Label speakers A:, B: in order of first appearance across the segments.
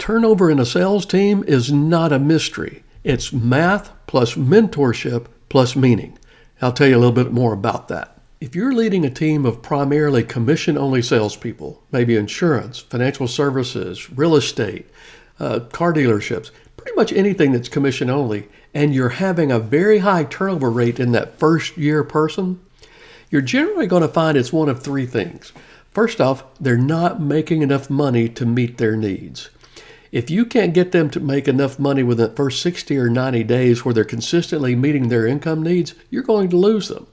A: Turnover in a sales team is not a mystery. It's math plus mentorship plus meaning. I'll tell you a little bit more about that. If you're leading a team of primarily commission-only salespeople, maybe insurance, financial services, real estate, car dealerships, pretty much anything that's commission-only, and you're having a very high turnover rate in that first-year person, you're generally going to find it's one of three things. First off, they're not making enough money to meet their needs. If you can't get them to make enough money within the first 60 or 90 days where they're consistently meeting their income needs, you're going to lose them.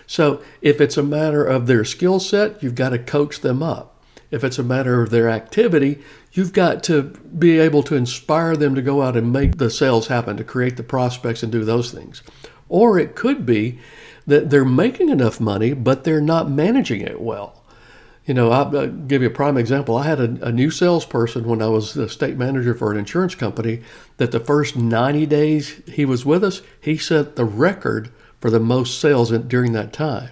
A: So if it's a matter of their skill set, you've got to coach them up. If it's a matter of their activity, you've got to be able to inspire them to go out and make the sales happen, to create the prospects and do those things. Or it could be that they're making enough money, but they're not managing it well. I'll give you a prime example. I had a new salesperson when I was the state manager for an insurance company that the first 90 days he was with us, he set the record for the most sales during that time.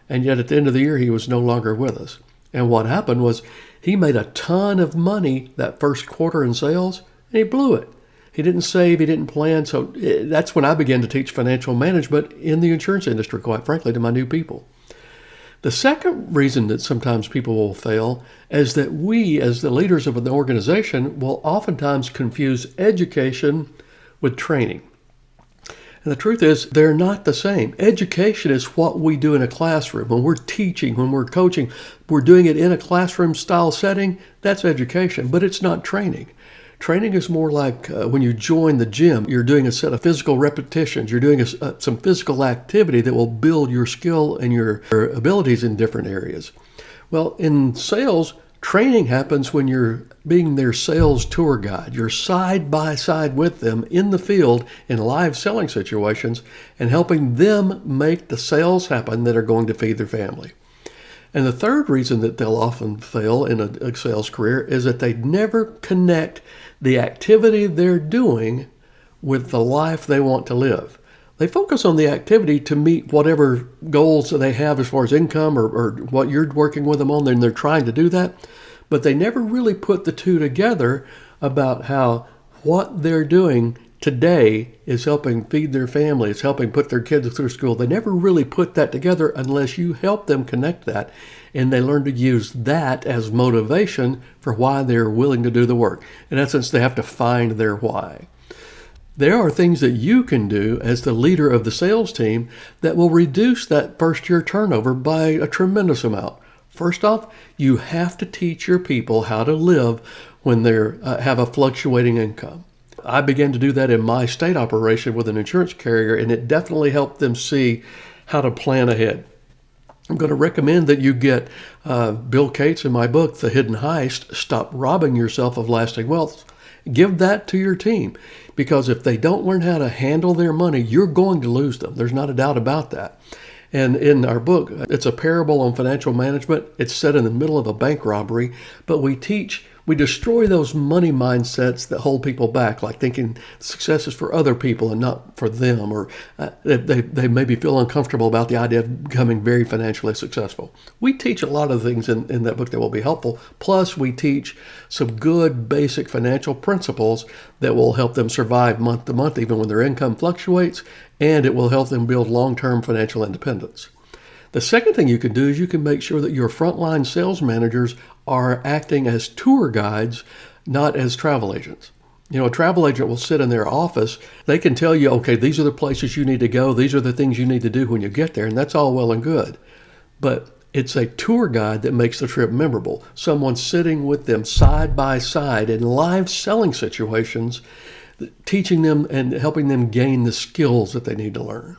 A: And yet at the end of the year, he was no longer with us. And what happened was he made a ton of money that first quarter in sales, and he blew it. He didn't save, he didn't plan. So that's when I began to teach financial management in the insurance industry, quite frankly, to my new people. The second reason that sometimes people will fail is that we, as the leaders of an organization, will oftentimes confuse education with training. And the truth is, they're not the same. Education is what we do in a classroom. When we're teaching, when we're coaching, we're doing it in a classroom style setting. That's education, but it's not training. Training is more like when you join the gym, you're doing a set of physical repetitions. You're doing some physical activity that will build your skill and your abilities in different areas. Well, in sales, training happens when you're being their sales tour guide. You're side by side with them in the field in live selling situations and helping them make the sales happen that are going to feed their family. And the third reason that they'll often fail in a sales career is that they never connect the activity they're doing with the life they want to live. They focus on the activity to meet whatever goals that they have as far as income or what you're working with them on, and they're trying to do that. But they never really put the two together about how what they're doing today is helping feed their family, it's helping put their kids through school. They never really put that together unless you help them connect that, and they learn to use that as motivation for why they're willing to do the work. In essence, they have to find their why. There are things that you can do as the leader of the sales team that will reduce that first-year turnover by a tremendous amount. First off, you have to teach your people how to live when they have a fluctuating income. I began to do that in my state operation with an insurance carrier, and it definitely helped them see how to plan ahead. I'm going to recommend that you get Bill Cates in my book, The Hidden Heist, Stop Robbing Yourself of Lasting Wealth. Give that to your team, because if they don't learn how to handle their money, you're going to lose them. There's not a doubt about that. And in our book, it's a parable on financial management. It's set in the middle of a bank robbery, but we destroy those money mindsets that hold people back, like thinking success is for other people and not for them, or they maybe feel uncomfortable about the idea of becoming very financially successful. We teach a lot of things in that book that will be helpful. Plus, we teach some good basic financial principles that will help them survive month to month, even when their income fluctuates, and it will help them build long-term financial independence. The second thing you can do is you can make sure that your frontline sales managers are acting as tour guides, not as travel agents. A travel agent will sit in their office. They can tell you, okay, these are the places you need to go. These are the things you need to do when you get there. And that's all well and good. But it's a tour guide that makes the trip memorable. Someone sitting with them side by side in live selling situations, teaching them and helping them gain the skills that they need to learn.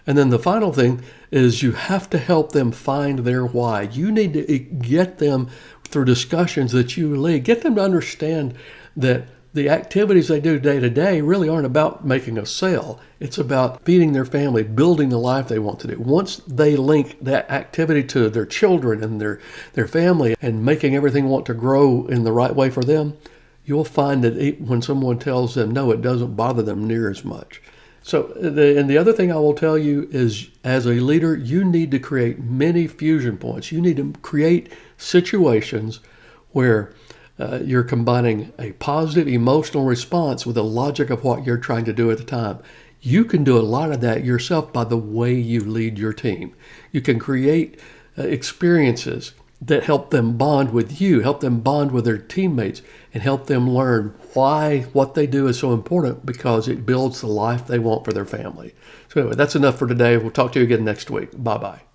A: And then the final thing is you have to help them find their why. You need to get them through discussions that you lead, get them to understand that the activities they do day to day really aren't about making a sale. It's about feeding their family, building the life they want to do. Once they link that activity to their children and their family and making everything want to grow in the right way for them, you'll find that when someone tells them no, it doesn't bother them near as much. So, and the other thing I will tell you is, as a leader, you need to create many fusion points. You need to create situations where You're combining a positive emotional response with the logic of what you're trying to do at the time. You can do a lot of that yourself by the way you lead your team. You can create experiences that help them bond with you, help them bond with their teammates, and help them learn why what they do is so important, because it builds the life they want for their family. So anyway, that's enough for today. We'll talk to you again next week. Bye-bye.